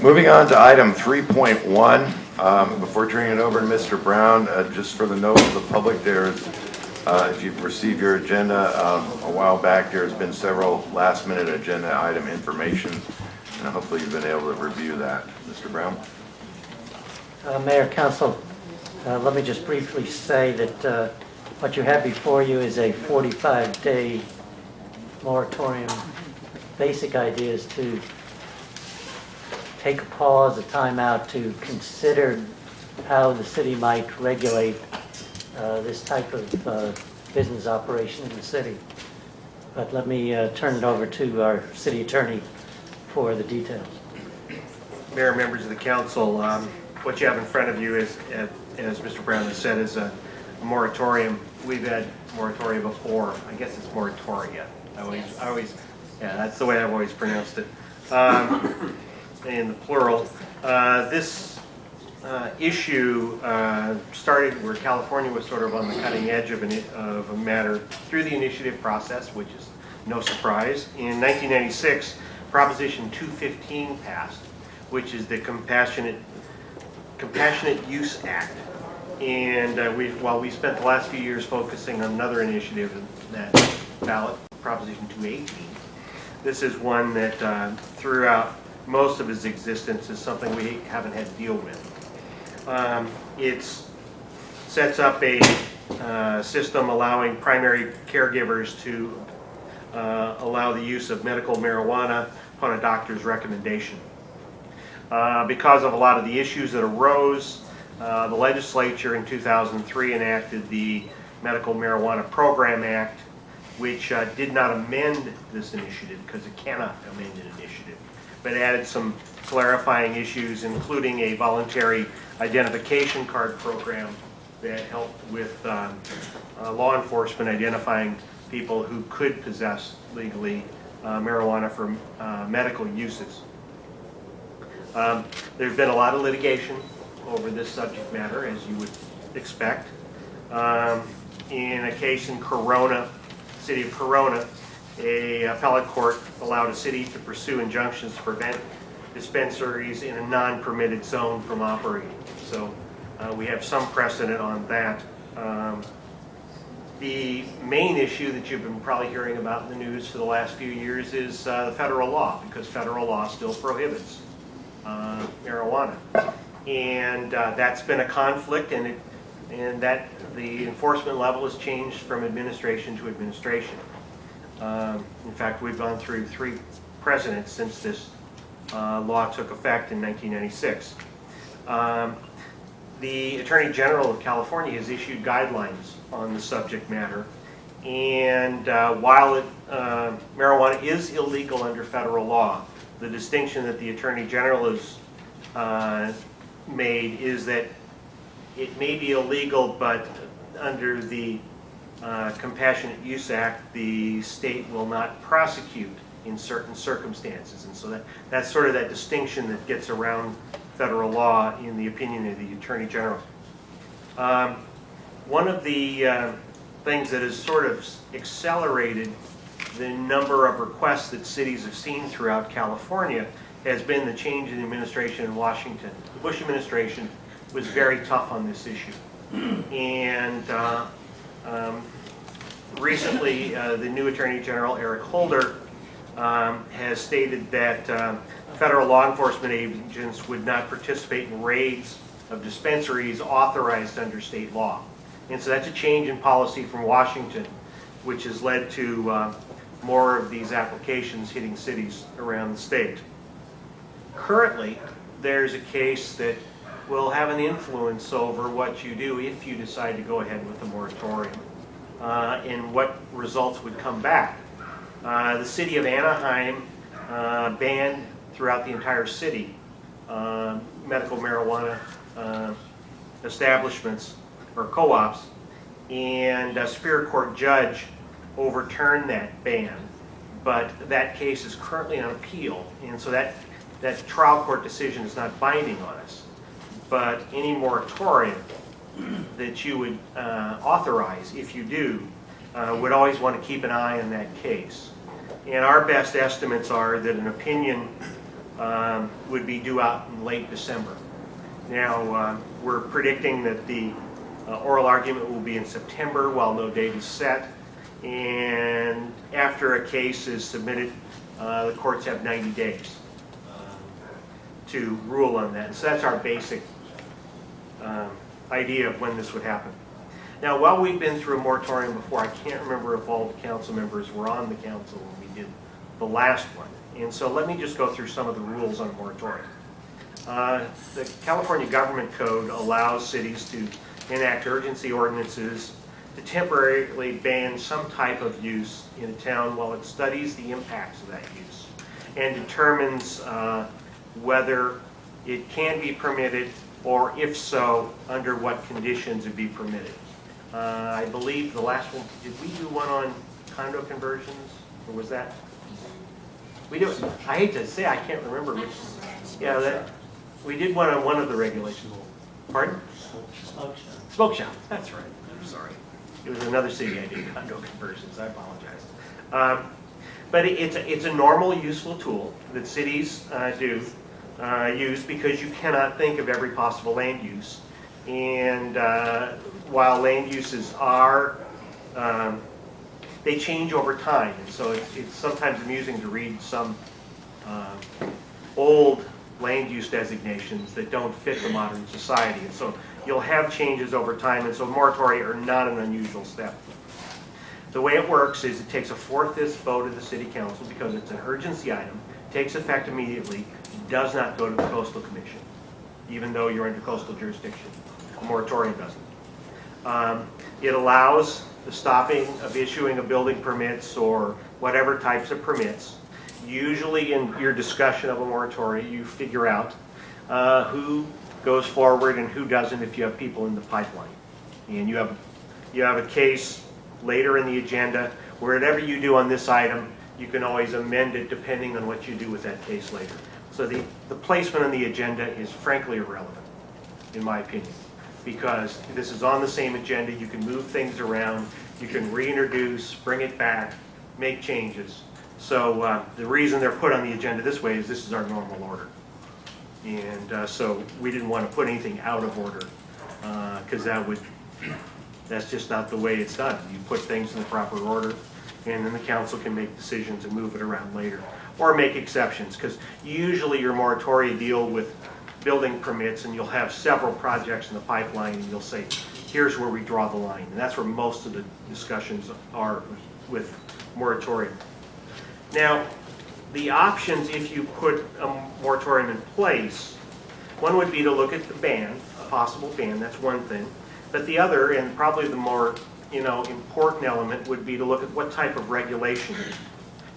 Moving on to item 3.1, before turning it over to Mr. Brown, just for the note of the public, there's, if you've received your agenda a while back, there's been several last-minute agenda item information, and hopefully you've been able to review that. Mr. Brown? Mayor, Council, let me just briefly say that what you have before you is a 45-day moratorium. Basic idea is to take a pause, a timeout to consider how the city might regulate this type of business operation in the city. But let me turn it over to our city attorney for the details. Mayor, members of the council, what you have in front of you is, as Mr. Brown has said, is a moratorium. We've had moratoria before. I guess it's moratoria. I always, yeah, that's the way I've always pronounced it. In the plural. This issue started where California was sort of on the cutting edge of a matter through the initiative process, which is no surprise. In 1996, Proposition 215 passed, which is the Compassionate Use Act. And while we spent the last few years focusing on another initiative, that ballot, Proposition 218, this is one that throughout most of its existence is something we haven't had to deal with. It sets up a system allowing primary caregivers to allow the use of medical marijuana upon a doctor's recommendation. Because of a lot of the issues that arose, the legislature in 2003 enacted the Medical Marijuana Program Act, which did not amend this initiative because it cannot amend an initiative, but added some clarifying issues, including a voluntary identification card program that helped with law enforcement identifying people who could possess legally marijuana for medical uses. There's been a lot of litigation over this subject matter, as you would expect. In a case in Corona, city of Corona, a appellate court allowed a city to pursue injunctions to prevent dispensaries in a non-permitted zone from operating. So we have some precedent on that. The main issue that you've been probably hearing about in the news for the last few years is the federal law, because federal law still prohibits marijuana. And that's been a conflict, and that the enforcement level has changed from administration to administration. In fact, we've gone through 3 presidents since this law took effect in 1996. The Attorney General of California has issued guidelines on the subject matter, and while marijuana is illegal under federal law, the distinction that the Attorney General has made is that it may be illegal, but under the Compassionate Use Act, the state will not prosecute in certain circumstances. And so that's sort of that distinction that gets around federal law in the opinion of the Attorney General. One of the things that has sort of accelerated the number of requests that cities have seen throughout California has been the change in administration in Washington. The Bush administration was very tough on this issue. And recently, the new Attorney General, Eric Holder, has stated that federal law enforcement agents would not participate in raids of dispensaries authorized under state law. And so that's a change in policy from Washington, which has led to more of these applications hitting cities around the state. Currently, there's a case that will have an influence over what you do if you decide to go ahead with the moratorium and what results would come back. The city of Anaheim banned throughout the entire city medical marijuana establishments or co-ops, and a Superior Court judge overturned that ban, but that case is currently on appeal, and so that trial court decision is not binding on us. But any moratorium that you would authorize, if you do, would always want to keep an eye on that case. And our best estimates are that an opinion would be due out in late December. Now, we're predicting that the oral argument will be in September while no date is set. And after a case is submitted, the courts have 90 days to rule on that. So that's our basic idea of when this would happen. Now, while we've been through a moratorium before, I can't remember if all the council members were on the council when we did the last one. And so let me just go through some of the rules on a moratorium. The California Government Code allows cities to enact urgency ordinances to temporarily ban some type of use in a town while it studies the impacts of that use and determines whether it can be permitted, or if so, under what conditions it be permitted. I believe the last one, did we do one on condo conversions, or was that? We do. I hate to say, I can't remember which. Yeah, we did one on one of the regulations. Pardon? Smoke shop. Smoke shop. That's right. I'm sorry. It was another city I did condo conversions. I apologize. But it's a normal, useful tool that cities do use because you cannot think of every possible land use. And while land uses are, they change over time. And so it's sometimes amusing to read some old land use designations that don't fit the modern society. And so you'll have changes over time, and so moratorium are not an unusual step. The way it works is it takes a 4/5 vote of the city council because it's an urgency item, takes effect immediately, does not go to the coastal commission, even though you're under coastal jurisdiction. A moratorium doesn't. It allows the stopping of issuing of building permits or whatever types of permits. Usually in your discussion of a moratorium, you figure out who goes forward and who doesn't if you have people in the pipeline. And you have a case later in the agenda where whatever you do on this item, you can always amend it depending on what you do with that case later. So the placement on the agenda is frankly irrelevant, in my opinion, because this is on the same agenda. You can move things around, you can reintroduce, bring it back, make changes. So the reason they're put on the agenda this way is this is our normal order. And so we didn't want to put anything out of order because that's just not the way it's done. You put things in the proper order and then the council can make decisions and move it around later. Or make exceptions, because usually your moratoria deal with building permits and you'll have several projects in the pipeline and you'll say, here's where we draw the line. And that's where most of the discussions are with moratorium. Now, the options if you put a moratorium in place, one would be to look at the ban, a possible ban, that's one thing. But the other, and probably the more important element, would be to look at what type of regulation.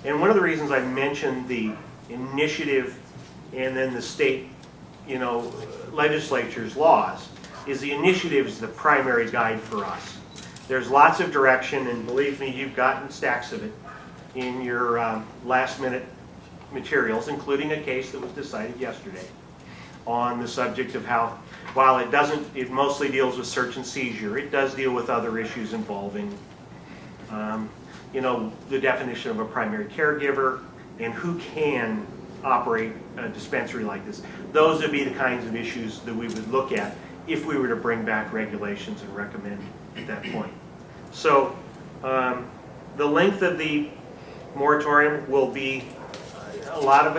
And one of the reasons I mentioned the initiative and then the state legislature's laws is the initiative is the primary guide for us. There's lots of direction, and believe me, you've gotten stacks of it in your last minute materials, including a case that was decided yesterday on the subject of how, while it mostly deals with search and seizure, it does deal with other issues involving the definition of a primary caregiver and who can operate a dispensary like this. Those would be the kinds of issues that we would look at if we were to bring back regulations and recommend at that point. So the length of the moratorium will be a lot of